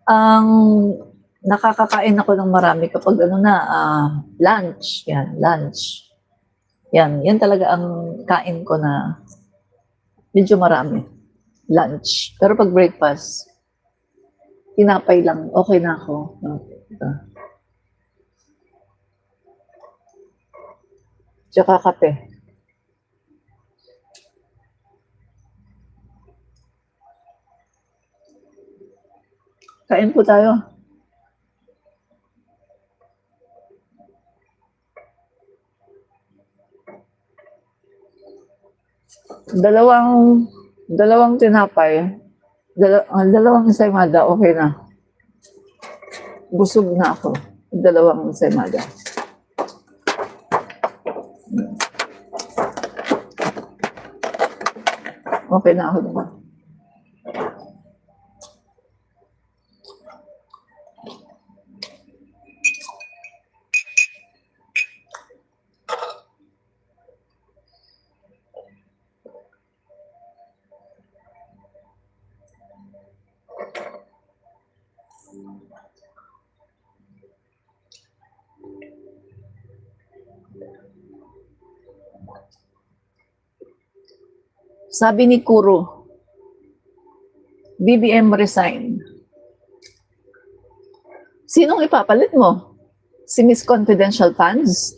Ang nakakakain ako ng marami kapag lunch, lunch. Yan talaga ang kain ko na medyo marami, lunch. Pero pag breakfast, tinapay lang, okay na ako. Tsaka kape. Kain po tayo. Dalawang tinapay, dalawang ensaymada, okay na. Busog na ako. Dalawang ensaymada. Okay na ako naman. Sabi ni Kuro, BBM resign. Sinong ipapalit mo? Si Miss Confidential Funds?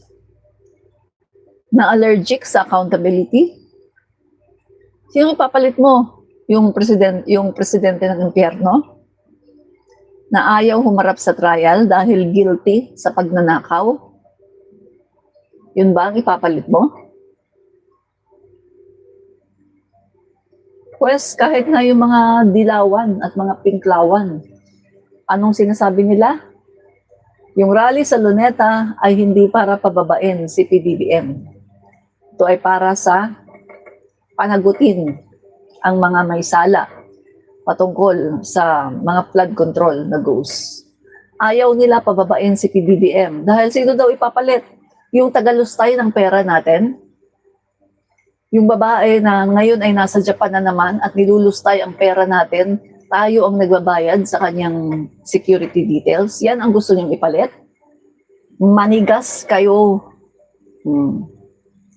Na allergic sa accountability? Sinong ipapalit mo? Yung presidente ng impyerno? Na ayaw humarap sa trial dahil guilty sa pagnanakaw? Yun ba ang ipapalit mo? Pues kahit na yung mga dilawan at mga pinklawan, anong sinasabi nila? Yung rally sa Luneta ay hindi para pababain si PBBM. Ito ay para sa panagutin ang mga may sala patungkol sa mga flood control na goes. Ayaw nila pababain si PBBM dahil sino daw ipapalit? Yung tagalustay ng pera natin? Yung babae na ngayon ay nasa Japan na naman at nilulustay ang pera natin, tayo ang nagbabayad sa kanyang security details. Yan ang gusto niyong ipalit? Manigas kayo.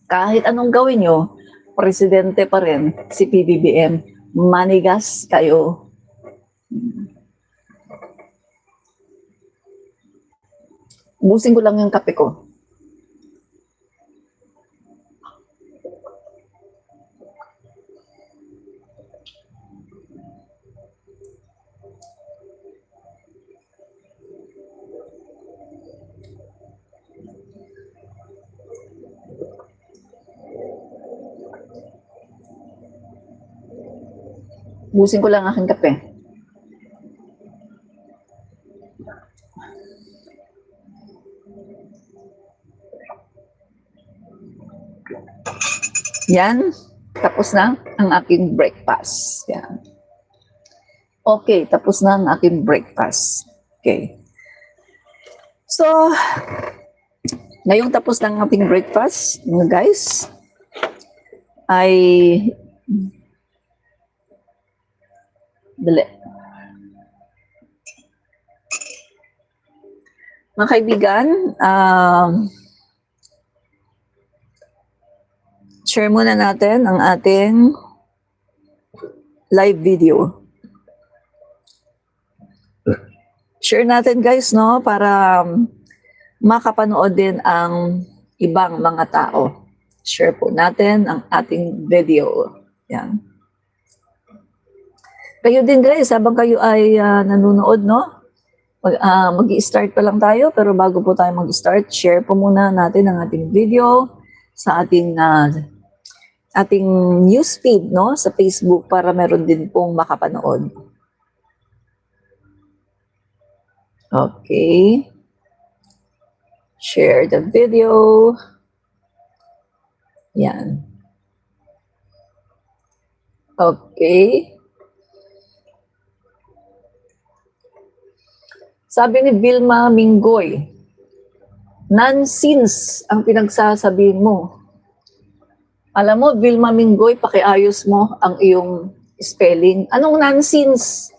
Kahit anong gawin nyo, presidente pa rin si PBBM. Manigas kayo. Busin ko lang yung kape ko. Busin ko lang aking kape. Yan, tapos na ang aking breakfast. Yan. Okay, tapos na ang aking breakfast. Okay. So, ngayong tapos na ang ating breakfast, mga guys, ay dali. Mga kaibigan, share muna natin ang ating live video. Share natin guys, no, para makapanood din ang ibang mga tao. Share po natin ang ating video. Yan. Kayo din guys, habang kayo ay nanonood, no? Mag-i-start pa lang tayo, pero bago po tayo mag-start, share po muna natin ang ating video sa ating newsfeed, no, sa Facebook para meron din pong makapanood. Okay. Share the video. Yan. Okay. Sabi ni Vilma Mingoy, nonsense ang pinagsasabihin mo. Alam mo, Vilma Mingoy, pakiayos mo ang iyong spelling. Anong nonsense?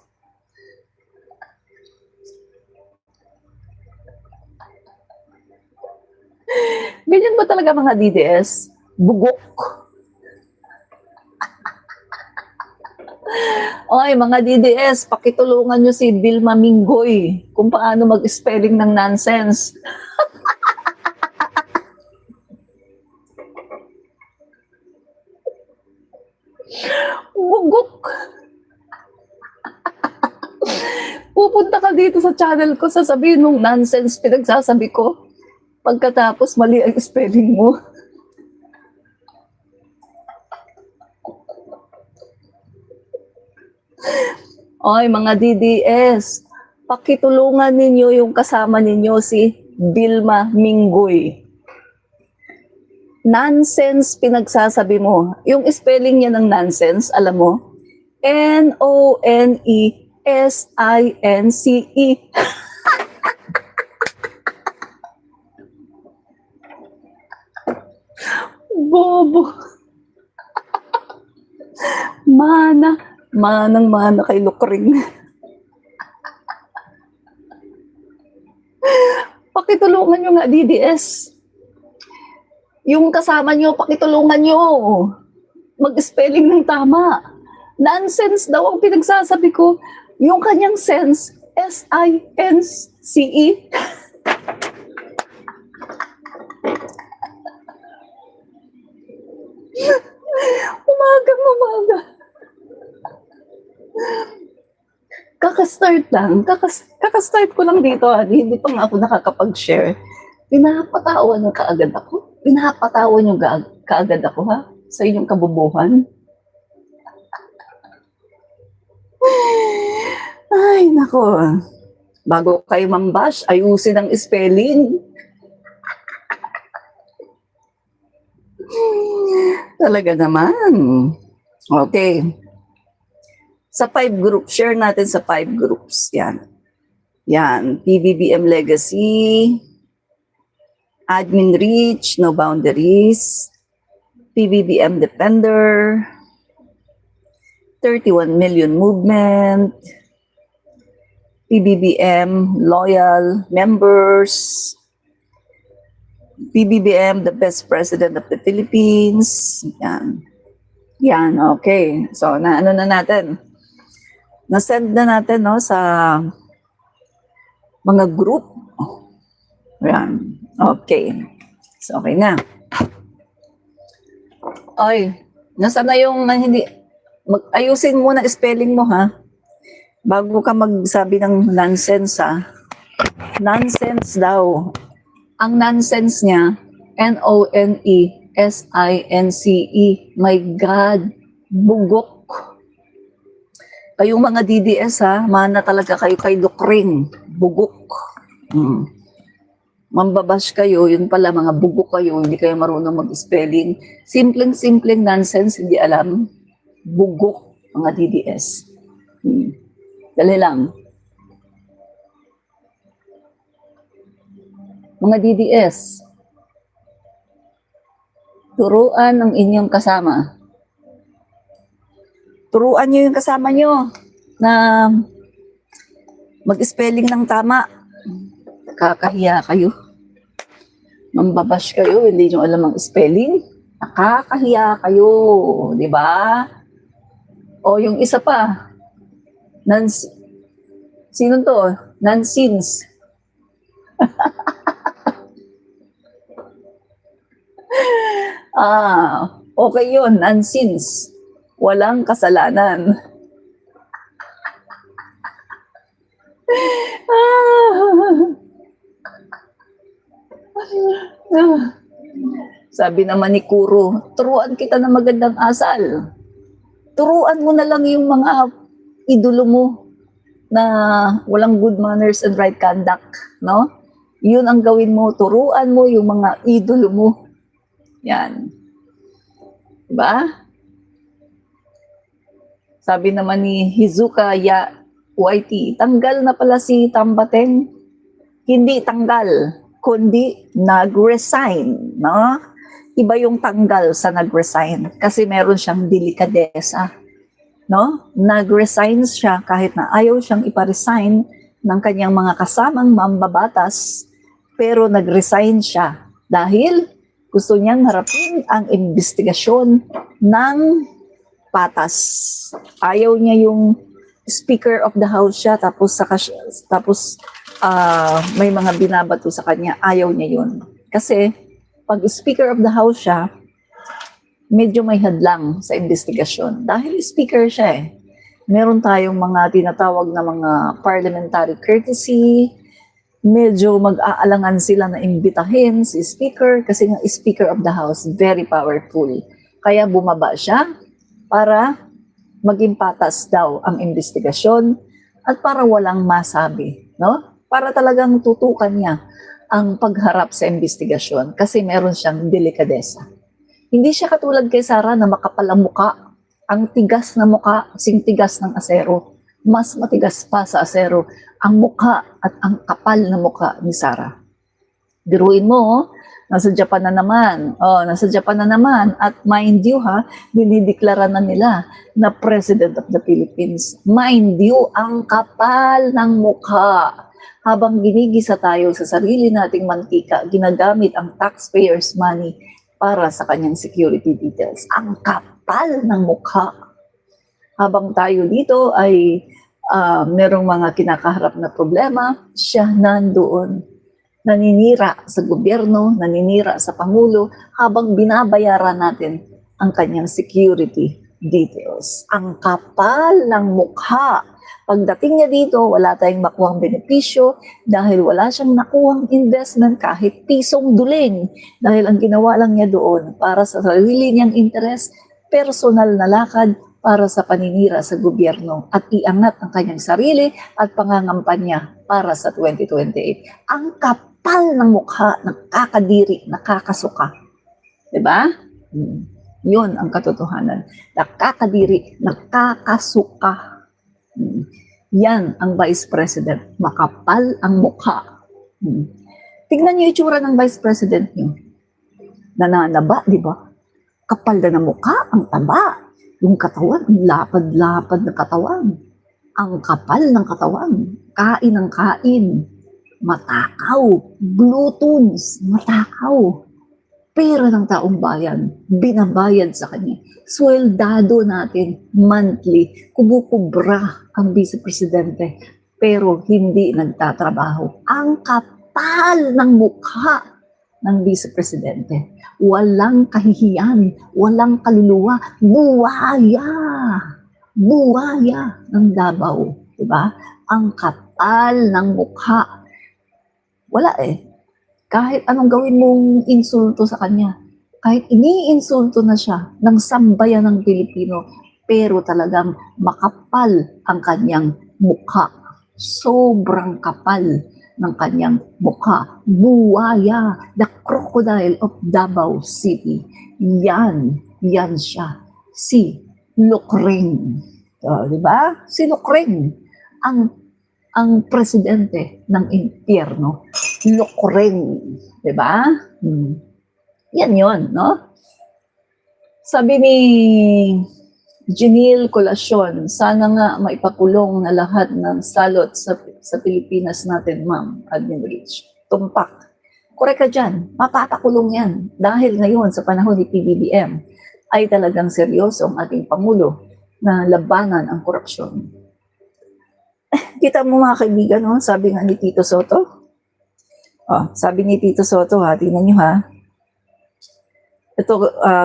Ganyan ba talaga mga DDS? Bugok. Oy, mga DDS, pakitulungan nyo si Vilma Minggoy kung paano mag-spelling ng nonsense. Bugok. Pupunta ka dito sa channel ko, sasabihin mong nonsense pinagsasabi ko. Pagkatapos, mali ang spelling mo. Oy, mga DDS, pakitulungan ninyo yung kasama ninyo si Vilma Minggoy. Nonsense pinagsasabi mo. Yung spelling niya ng nonsense, alam mo? N-O-N-E-S-I-N-C-E. Bobo. Manang-mana kay Lukring. Pakitulungan nyo nga, DDS. Yung kasama nyo, pakitulungan nyo. Mag-spelling ng tama. Nonsense daw ang pinagsasabi ko. Yung kanyang sense, S-I-N-C-E. Umaga. Kakastart lang. Kakastart ko lang dito. Hindi pa nga ako nakakapag-share. Pinapatawa niyo kaagad ako. Pinapatawa niyo kaagad ako, ha? Sa inyong kabubuhan. Ay, nako. Bago kayo mambash, ayusin ang spelling. Talaga naman. Okay. Sa 5 groups, share natin sa 5 groups. Yan. PBBM Legacy, Admin Reach, No Boundaries, PBBM Defender, 31 Million Movement, PBBM Loyal Members, PBBM The Best President of the Philippines. Yan, okay. So, na natin? Na-send na natin, no, sa mga group. Yan. Okay. So, okay na. Oy, nasa na yung hindi... ayusin mo na spelling mo, ha? Bago ka magsabi ng nonsense, ha? Nonsense daw. Ang nonsense niya, N-O-N-E-S-I-N-C-E. My God, bugok. Kayong mga DDS, ha? Mana talaga kayo kay Lukring. Bugok. Mambabash kayo, yun pala, mga bugok kayo, hindi kayo marunong mag-spelling. Simpleng nonsense, hindi alam. Bugok, mga DDS. Dali lang. Mga DDS, turuan ang inyong kasama. Turuan nyo yung kasama nyo na mag-spelling ng tama. Nakakahiya kayo. Mambabash kayo, hindi nyo alam ang spelling. Nakakahiya kayo, di ba? O yung isa pa, sino to? Nonsense. Okay yun, nonsense. Walang kasalanan. Sabi naman ni Kuro, turuan kita ng magandang asal. Turuan mo na lang yung mga idolo mo na walang good manners and right conduct, no? Yun ang gawin mo, turuan mo yung mga idolo mo. Yan. Diba? Sabi naman ni Hizuka YT, tanggal na pala si Tambateng. Hindi tanggal, kundi nag-resign, no? Iba yung tanggal sa nag-resign kasi meron siyang delikadesa, no? Nag-resign siya kahit na ayaw siyang ipa-resign ng kanyang mga kasamang mambabatas, pero nag-resign siya dahil Gusto niyang harapin ang investigasyon ng patas. Ayaw niya yung Speaker of the House siya, tapos may mga binabato sa kanya. Ayaw niya yun. Kasi pag Speaker of the House siya, medyo may hadlang sa investigasyon. Dahil Speaker siya eh. Meron tayong mga tinatawag na mga parliamentary courtesy, medyo mag-aalangan sila na imbitahin si Speaker kasi nga Speaker of the House, very powerful. Kaya bumaba siya para maging patas daw ang investigasyon at para walang masabi, no? Para talagang tutukan niya ang pagharap sa investigasyon kasi meron siyang delikadesa. Hindi siya katulad kay Sara na makapal ang muka. Ang tigas na muka, sing tigas ng asero. Mas matigas pa sa asero ang muka at ang kapal na muka ni Sara. Biruin mo, nasa Japan na naman. Nasa Japan na naman. At mind you dinideklara na nila na President of the Philippines. Mind you, ang kapal ng mukha. Habang ginigisa tayo sa sarili nating mantika, ginagamit ang taxpayers' money para sa kanyang security details. Ang kapal ng mukha. Habang tayo dito ay merong mga kinakaharap na problema, siya nandoon. Naninira sa gobyerno, naninira sa Pangulo, habang binabayaran natin ang kanyang security details. Ang kapal ng mukha. Pagdating niya dito, wala tayong makuhang benepisyo dahil wala siyang nakuhang investment kahit pisong duling. Dahil ang ginawa lang niya doon para sa sarili niyang interes, personal na lakad para sa paninira sa gobyerno at iangat ang kanyang sarili at pangangampanya para sa 2028. Ang kapal ng mukha, nakakadiri, nakakasuka. Diba? Yun ang katotohanan. Nakakadiri, nakakasuka. Yan ang Vice President. Makapal ang mukha. Tignan niyo yung itsura ng Vice President niyo. Nananaba, di ba? Kapal na ng mukha, ang taba. Yung katawan, ang lapad-lapad na katawan. Ang kapal ng katawan. Kain ng kain. Matakaw. Gluttons. Matakaw. Pera ng taong bayan, binabayad sa kanya. Sweldado natin, monthly, kumukubra ang Vice Presidente, pero hindi nagtatrabaho. Ang kapal ng mukha ng Vice Presidente. Walang kahihiyan, walang kaluluwa, buwaya. Buwaya ng Davao. Diba? Ang kapal ng mukha. Wala eh. Kahit anong gawin mong insulto sa kanya, kahit iniinsulto na siya ng sambayan ng Pilipino, pero talagang makapal ang kanyang mukha. Sobrang kapal ng kanyang mukha. Buwaya, the crocodile of Davao City. Yan siya. Si Lucreng. Diba? Si Lucreng, ang presidente ng impyerno. Lucreng, di ba? Yan yon, no? Sabi ni Janelle Colacion, sana nga maipakulong na lahat ng salot sa Pilipinas natin, Ma'am Admin Rich. Tumpak. Correct ka dyan. Mapapakulong yan. Dahil ngayon, sa panahon ni PBBM, ay talagang seryoso ang ating Pangulo na labanan ang korupsyon. Kita mo mga kaibigan, no? Sabi nga ni Tito Soto, sabi ni Tito Soto, tingnan nyo ha. Ito,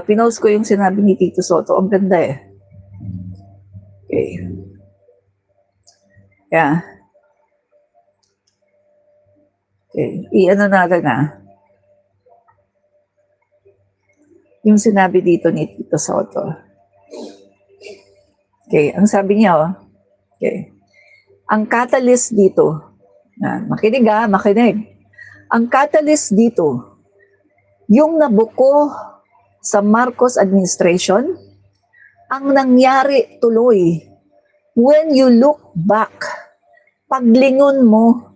pinost ko yung sinabi ni Tito Soto. Ang ganda eh. Okay. Yeah. Okay. I-ano natin yung sinabi dito ni Tito Soto. Okay. Ang sabi niya, okay. Ang catalyst dito, makinig makinig. Ang catalyst dito, yung nabuko sa Marcos administration, ang nangyari tuloy, when you look back, paglingon mo,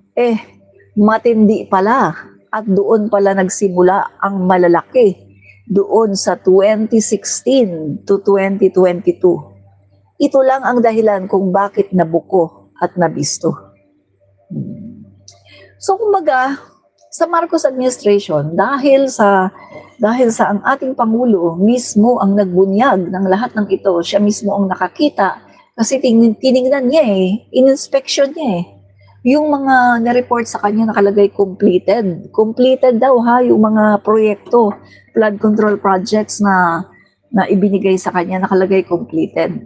matindi pala at doon pala nagsimula ang malalaki doon sa 2016 to 2022. Ito lang ang dahilan kung bakit nabuko at nabisto. So kumbaga, Sa Marcos administration, dahil sa ang ating Pangulo mismo ang nagbunyag ng lahat ng ito, siya mismo ang nakakita kasi tinignan niya in-inspection niya yung mga na-report sa kanya nakalagay completed. Completed daw yung mga proyekto, flood control projects na ibinigay sa kanya nakalagay completed.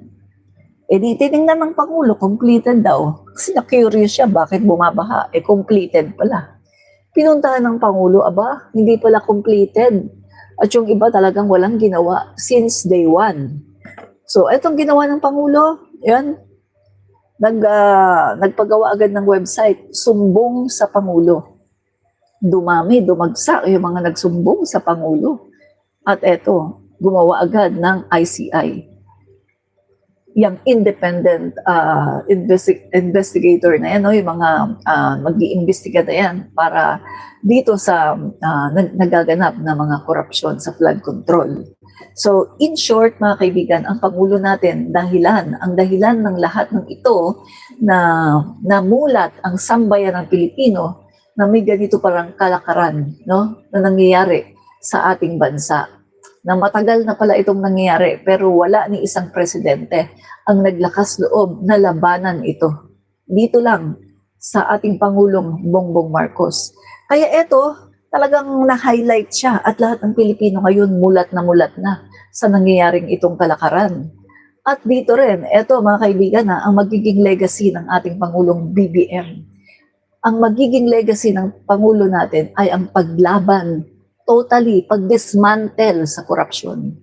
Di tinignan ng Pangulo, completed daw. Kasi na-curious siya, bakit bumabaha? Completed pala. Pinuntahan ng Pangulo, hindi pala completed. At yung iba talagang walang ginawa since day one. So, etong ginawa ng Pangulo, yan, nagpagawa agad ng website, sumbong sa Pangulo. Dumagsak yung mga nagsumbong sa Pangulo. At eto, gumawa agad ng ICI. Yung independent investigator na yan, yung mga mag-iimbestiga na yan para dito sa nagaganap na mga korupsyon sa flood control. So, in short, mga kaibigan, ang Pangulo natin, ang dahilan ng lahat ng ito na namulat ang sambayan ng Pilipino na may ganito parang kalakaran, no, na nangyayari sa ating bansa. Na matagal na pala itong nangyayari pero wala ni isang presidente ang naglakas loob na labanan ito. Dito lang sa ating Pangulong Bongbong Marcos. Kaya ito, talagang na-highlight siya at lahat ng Pilipino ngayon mulat na sa nangyayaring itong kalakaran. At dito rin, ito mga kaibigan ang magiging legacy ng ating Pangulong BBM. Ang magiging legacy ng Pangulo natin ay ang paglaban totally, pag-dismantle sa korupsyon.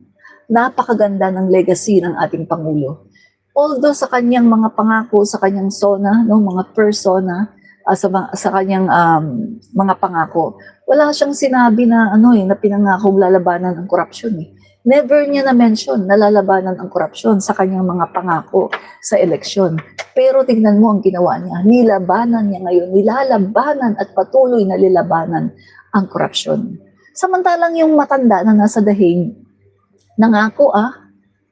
Napakaganda ng legacy ng ating Pangulo. Although sa kanyang mga pangako, sa kanyang SONA, mga persona, sa kanyang mga pangako, wala siyang sinabi na na pinangako lalabanan ang korupsyon. Never niya na-mention na lalabanan ang korupsyon sa kanyang mga pangako sa eleksyon. Pero tingnan mo ang ginawa niya. Nilabanan niya ngayon, nilalabanan at patuloy na lilabanan ang korupsyon. Samantalang yung matanda na nasa dahig, nangako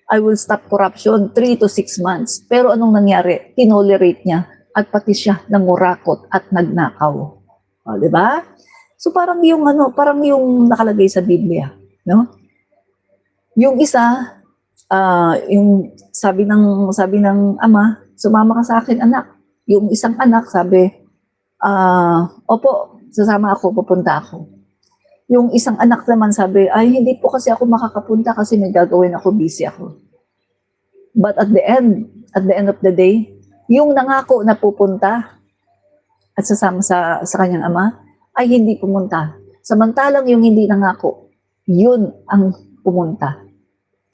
I will stop corruption 3 to 6 months. Pero anong nangyari? Tinolerate niya at pati siya nangurakot at nagnakaw. Di ba? So parang yung nakalagay sa Biblia, no? Yung isa, yung sabi ng ama, sumama ka sa akin anak. Yung isang anak sabi, opo, sasama ako, pupunta ako. Yung isang anak naman sabi, ay hindi po kasi ako makakapunta kasi may gagawin ako, busy ako. But at the end of the day, yung nangako na pupunta at sasama sa kanyang ama, ay hindi pumunta. Samantalang yung hindi nangako, yun ang pumunta.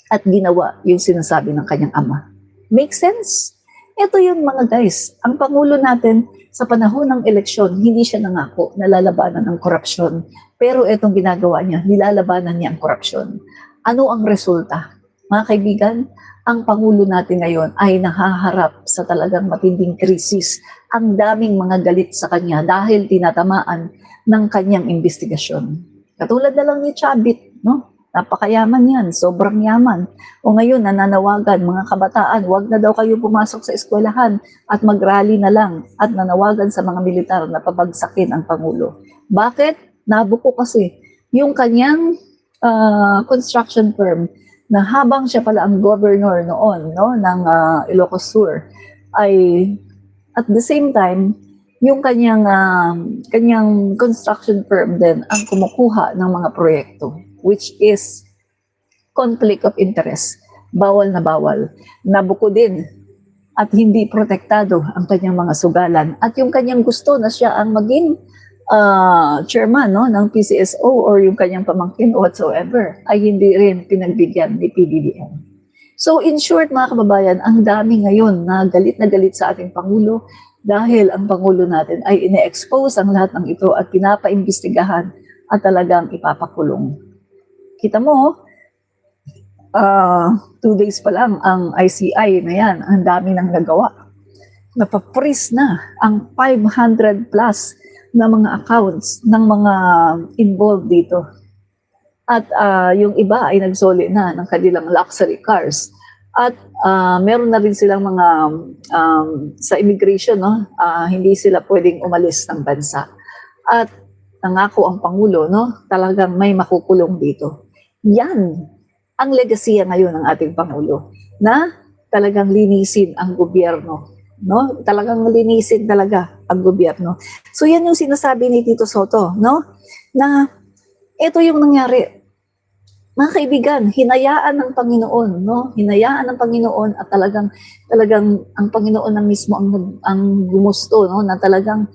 At ginawa yung sinasabi ng kanyang ama. Make sense? Ito yun mga guys, ang Pangulo natin sa panahon ng eleksyon, hindi siya nangako na lalabanan ang korupsyon. Pero itong ginagawa niya, nilalabanan niya ang korupsyon. Ano ang resulta? Mga kaibigan, ang Pangulo natin ngayon ay nahaharap sa talagang matinding krisis. Ang daming mga galit sa kanya dahil tinatamaan ng kanyang investigasyon. Katulad na lang ni Chabit, no? Napakayaman yan, sobrang yaman. O ngayon, nananawagan, mga kabataan, wag na daw kayo pumasok sa eskwelahan at mag-rally na lang at nanawagan sa mga militar na pabagsakin ang Pangulo. Bakit? Nabuko kasi yung kanyang construction firm na habang siya pala ang governor noon ng Ilocos Sur ay at the same time yung kanyang construction firm din ang kumukuha ng mga proyekto, which is conflict of interest. Bawal na bawal. Nabuko din at hindi protektado ang kanyang mga sugalan. At yung kanyang gusto na siya ang maging chairman ng PCSO or yung kanyang pamangkin whatsoever ay hindi rin pinagbigyan ni PBBM. So in short mga kababayan, ang dami ngayon na galit sa ating Pangulo dahil ang Pangulo natin ay ine-expose ang lahat ng ito at pinapaimbestigahan at talagang ipapakulong. Kita mo, 2 days pa lang ang ICI na yan, ang dami nang nagawa. Napapris na ang 500 plus na mga accounts ng mga involved dito. At yung iba ay nagsoli na ng kanilang luxury cars. At meron na rin silang mga sa immigration, hindi sila pwedeng umalis ng bansa. At nangako ang Pangulo, no? Talagang may makukulong dito. Yan ang legasiya ngayon ng ating Pangulo, na talagang linisin ang gobyerno, no? Talagang linisin talaga ang gobyerno. So yan yung sinasabi ni Tito Soto, no? Na ito yung nangyari. Mga kaibigan, hinayaan ng Panginoon, no? Hinayaan ng Panginoon at talagang ang Panginoon na mismo ang gumusto, no? Na talagang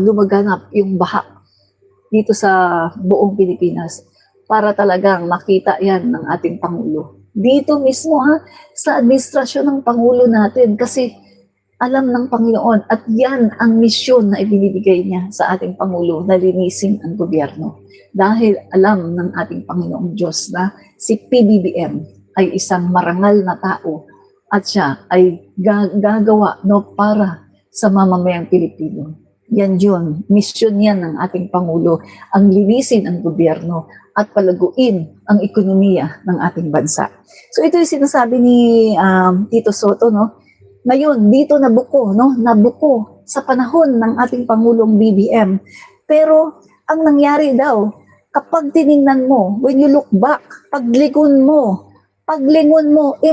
lumaganap yung baha dito sa buong Pilipinas para talagang makita yan ng ating Pangulo. Dito mismo sa administrasyon ng Pangulo natin, kasi alam ng Panginoon at yan ang misyon na ibinibigay niya sa ating Pangulo, na linisin ang gobyerno. Dahil alam ng ating Panginoong Diyos na si PBBM ay isang marangal na tao at siya ay gagawa, no, para sa mamamayang Pilipino. Yan yun, misyon yan ng ating Pangulo, ang linisin ang gobyerno at palaguin ang ekonomiya ng ating bansa. So ito yung sinasabi ni Tito Soto, no? Ngayon, dito nabuko, no? Nabuko sa panahon ng ating Pangulong BBM. Pero ang nangyari daw, kapag tiningnan mo, when you look back, paglingon mo,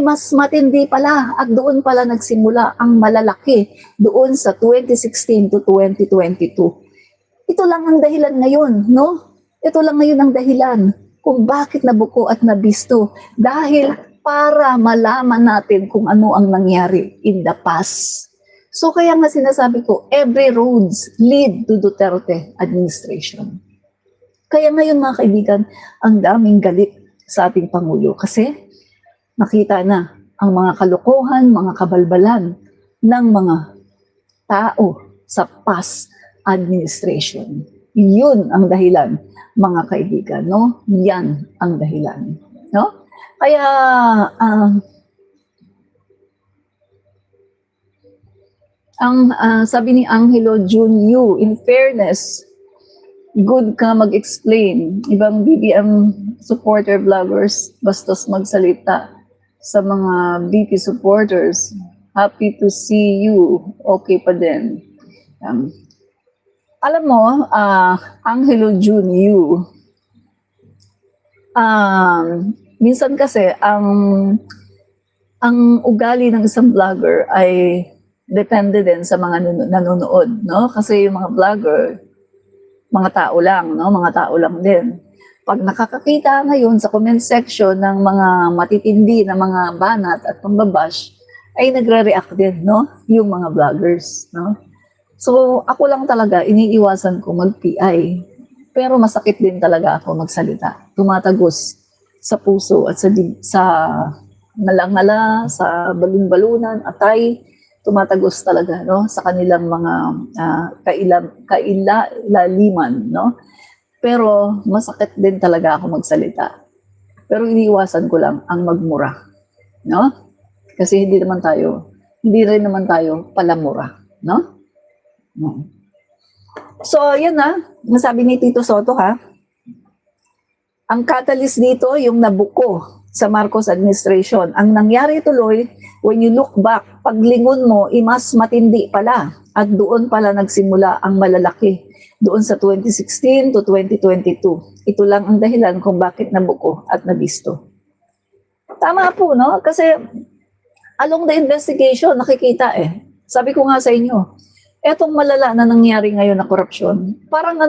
mas matindi pala at doon pala nagsimula ang malalaki doon sa 2016 to 2022. Ito lang ang dahilan ngayon, no? Ito lang ngayon ang dahilan kung bakit nabuko at nabisto. Dahil para malaman natin kung ano ang nangyari in the past. So kaya nga sinasabi ko, every roads lead to Duterte administration. Kaya ngayon mga kaibigan, ang daming galit sa ating Pangulo kasi nakita na ang mga kalokohan, mga kabalbalan ng mga tao sa past administration. Yun ang dahilan, mga kaibigan, no? Yan ang dahilan, no? Kaya sabi ni Angelo Junyu, in fairness, good ka mag-explain. Ibang BBM supporter vloggers bastos magsalita sa mga BP supporters. Happy to see you. Okay pa din. Alam mo, Angelo Junyu, minsan kasi ang ugali ng isang vlogger ay depende din sa mga nanonood, no? Kasi yung mga vlogger, mga tao lang, no? Mga tao lang din. Pag nakakakita ngayon sa comment section ng mga matitindi na mga banat at pambabash, ay nagre-react din, no? Yung mga vloggers, no? So, ako lang talaga, iniiwasan ko mag-PI. Pero masakit din talaga ako magsalita. Tumatagos sa puso at sa malangala, sa balun-balunan, atay, tumatagos talaga, no? Sa kanilang mga kailaliman, no? Pero masakit din talaga ako magsalita. Pero iniiwasan ko lang ang magmura, no? Kasi hindi rin naman tayo palamura, no? No. So, yun nasabi ni Tito Soto ang catalyst dito, yung nabuko sa Marcos administration. Ang nangyari tuloy, when you look back, paglingon mo, mas matindi pala. At doon pala nagsimula ang malalaki. Doon sa 2016 to 2022. Ito lang ang dahilan kung bakit nabuko at nabisto. Tama po, no? Kasi along the investigation, nakikita Sabi ko nga sa inyo, etong malala na nangyari ngayon na korupsyon, parang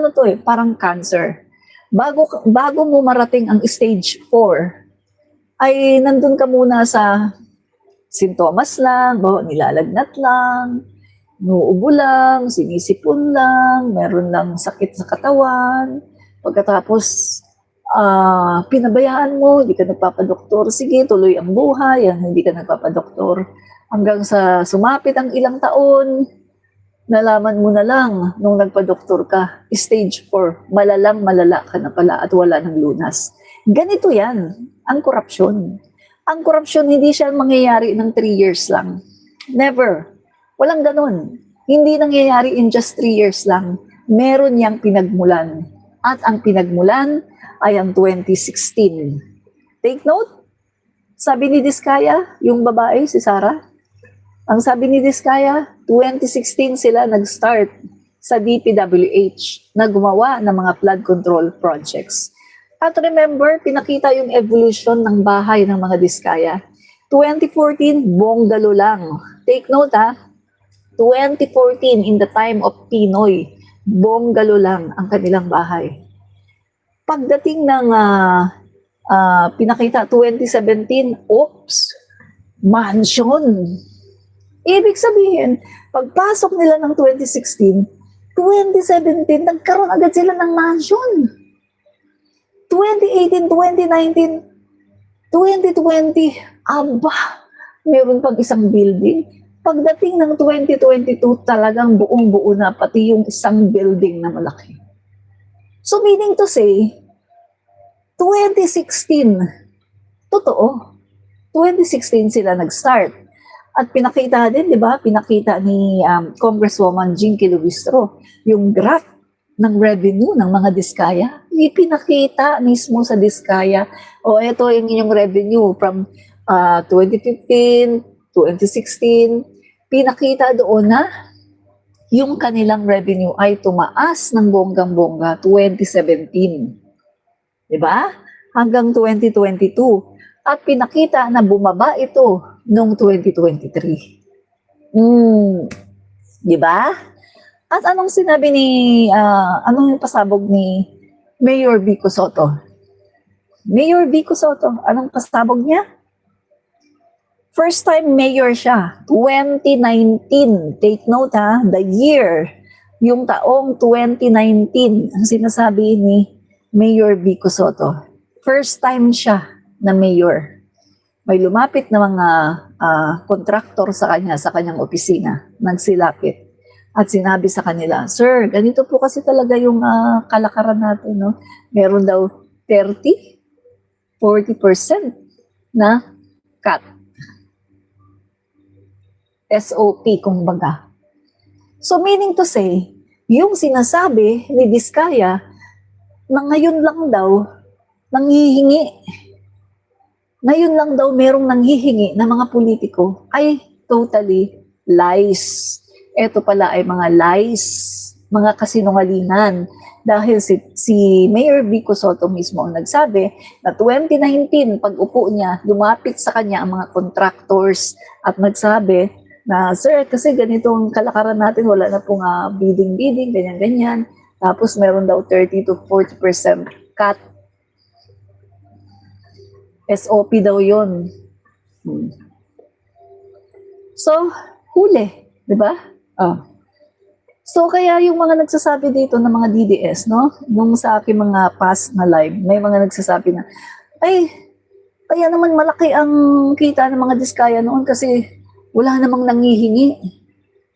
parang cancer. Bago mo marating ang stage 4, ay nandun ka muna sa sintomas lang, nilalagnat lang, nuubo lang, sinisipon lang, meron lang sakit sa katawan. Pagkatapos, pinabayaan mo, hindi ka nagpapadoktor, sige, tuloy ang buhay, hindi ka nagpapadoktor. Hanggang sa sumapit ang ilang taon, nalaman mo na lang nung nagpa-doktor ka, stage 4, malala ka na pala at wala ng lunas. Ganito yan, ang korupsyon. Ang korupsyon, hindi siya mangyayari ng 3 years lang. Never. Walang ganun. Hindi nangyayari in just 3 years lang. Meron niyang pinagmulan. At ang pinagmulan ay ang 2016. Take note, sabi ni Diskaya, yung babae, si Sarah, ang sabi ni Diskaya, 2016 sila nag-start sa DPWH na gumawa ng mga flood control projects. At remember, pinakita yung evolution ng bahay ng mga Diskaya. 2014, bonggalo lang. Take note ha, 2014, in the time of Pinoy, bonggalo lang ang kanilang bahay. Pagdating ng pinakita 2017, oops, mansion. Ibig sabihin, pagpasok nila ng 2016, 2017, nagkaroon agad sila ng mansion. 2018, 2019, 2020, aba, meron pang isang building. Pagdating ng 2022, talagang buong-buo na, pati yung isang building na malaki. So meaning to say, 2016, totoo, 2016 sila nag-start. At pinakita din, di ba, pinakita ni Congresswoman Jinky Luistro, yung graph ng revenue ng mga Diskaya. Ipinakita mismo sa Diskaya, o ito yung inyong revenue from 2015, 2016, pinakita doon na yung kanilang revenue ay tumaas ng bonggang-bongga 2017. Diba? Hanggang 2022. At pinakita na bumaba ito noong 2023. Diba? At anong sinabi ni, anong yung pasabog ni Mayor Vico Soto? Mayor Vico Soto, anong pasabog niya? First time mayor siya, 2019. Take note ha, the year, yung taong 2019, ang sinasabi ni Mayor Vico Soto. First time siya na mayor. May lumapit na mga kontraktor sa kanya, sa kanyang opisina, nagsilapit. At sinabi sa kanila, sir, ganito po kasi talaga yung kalakaran natin. No? Meron daw 40% na cut. SOP, kumbaga. So meaning to say, yung sinasabi ni Diskaya na ngayon lang daw nanghihingi. Ngayon lang daw merong nanghihingi na mga politiko ay totally lies. Ito pala ay mga lies, mga kasinungalingan. Dahil si Mayor Vico Soto mismo ang nagsabi na 2019, pag upo niya, lumapit sa kanya ang mga contractors at nagsabi na, sir, kasi ganitong kalakaran natin, wala na pong bidding, ganyan-ganyan. Tapos meron daw 30 to 40% cut. SOP daw yun. So, huli, di ba? So, kaya yung mga nagsasabi dito ng mga DDS, no? Nung sa aking mga past na live, may mga nagsasabi na, ay, kaya naman malaki ang kita ng mga Diskaya noon kasi wala namang nangihingi.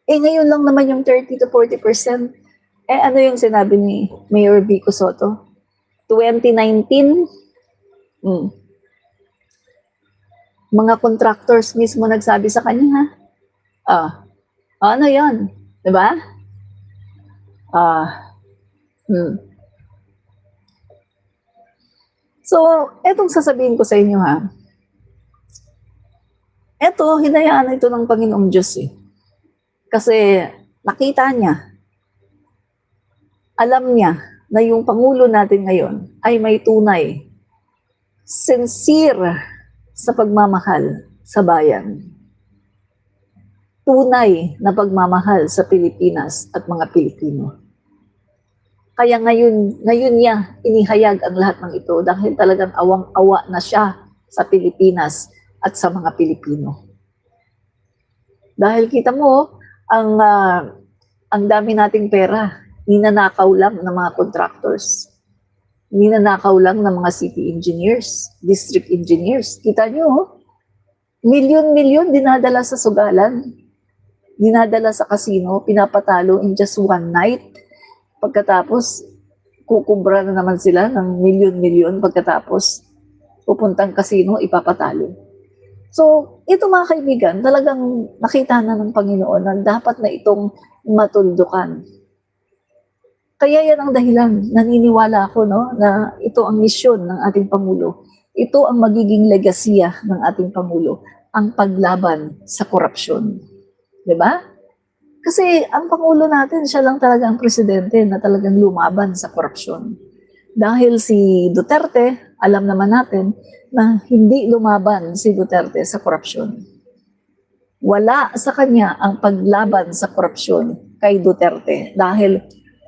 Ngayon lang naman yung 30 to 40%. Ano yung sinabi ni Mayor Vico Soto? 2019, mga contractors mismo nagsabi sa kanya, ano yan? Diba? So, etong sasabihin ko sa inyo eto, hinayaan ito ng Panginoong Diyos Kasi nakita niya, alam niya na yung Pangulo natin ngayon ay may tunay, sincere sa pagmamahal sa bayan. Tunay na pagmamahal sa Pilipinas at mga Pilipino. Kaya ngayon niya inihayag ang lahat ng ito dahil talagang awang-awa na siya sa Pilipinas at sa mga Pilipino. Dahil kita mo, ang dami nating pera, ninanakaw lang ng mga contractors. Ninanakaw lang ng mga city engineers, district engineers. Kita nyo, milyon-milyon dinadala sa sugalan, dinadala sa casino, pinapatalo in just one night. Pagkatapos, kukumbra na naman sila ng milyon-milyon pagkatapos pupuntang casino, ipapatalo. So, ito mga kaibigan, talagang nakita na ng Panginoon na dapat na itong matuldukan. Kaya yan ang dahilan, naniniwala ako na ito ang misyon ng ating Pangulo. Ito ang magiging legasiya ng ating Pangulo, ang paglaban sa korupsyon. Diba? Kasi ang Pangulo natin, siya lang talaga ang presidente na talagang lumaban sa korupsyon. Dahil si Duterte, alam naman natin na hindi lumaban si Duterte sa korupsyon. Wala sa kanya ang paglaban sa korupsyon kay Duterte dahil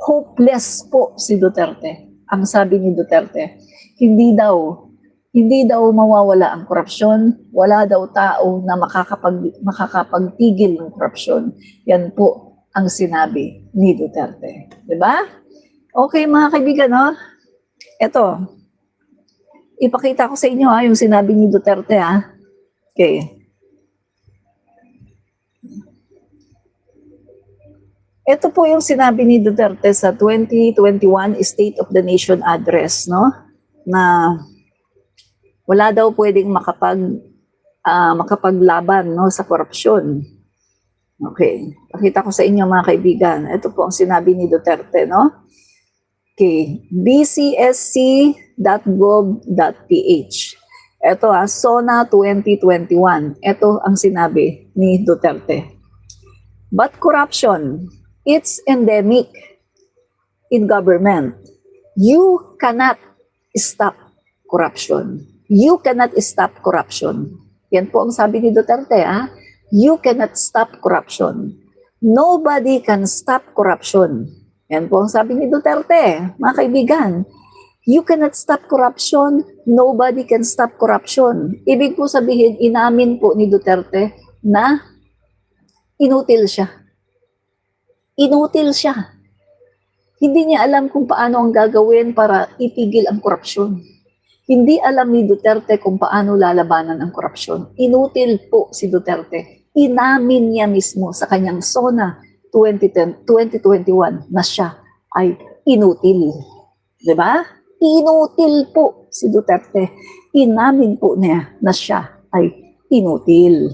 hopeless po si Duterte. Ang sabi ni Duterte, hindi daw mawawala ang korupsyon, wala daw tao na makakapagtigil ng korupsyon. Yan po ang sinabi ni Duterte. 'Di ba? Okay mga kaibigan, no? Ito, ipakita ko sa inyo yung sinabi ni Duterte Okay. Ito po yung sinabi ni Duterte sa 2021 State of the Nation Address, no? Na wala daw pwedeng makapaglaban, no, sa korupsyon. Okay, pakita ko sa inyo mga kaibigan. Ito po ang sinabi ni Duterte, no? Okay, bcsc.gov.ph. Ito SONA 2021. Ito ang sinabi ni Duterte. But corruption, it's endemic in government. You cannot stop corruption. You cannot stop corruption. Yan po ang sabi ni Duterte, You cannot stop corruption. Nobody can stop corruption. Yan po ang sabi ni Duterte, mga kaibigan. You cannot stop corruption. Nobody can stop corruption. Ibig po sabihin, inamin po ni Duterte na inutil siya. Inutil siya. Hindi niya alam kung paano ang gagawin para itigil ang korupsyon. Hindi alam ni Duterte kung paano lalabanan ang korupsyon. Inutil po si Duterte. Inamin niya mismo sa kanyang SONA 2021 na siya ay inutil. Diba? Inutil po si Duterte. Inamin po niya na siya ay inutil.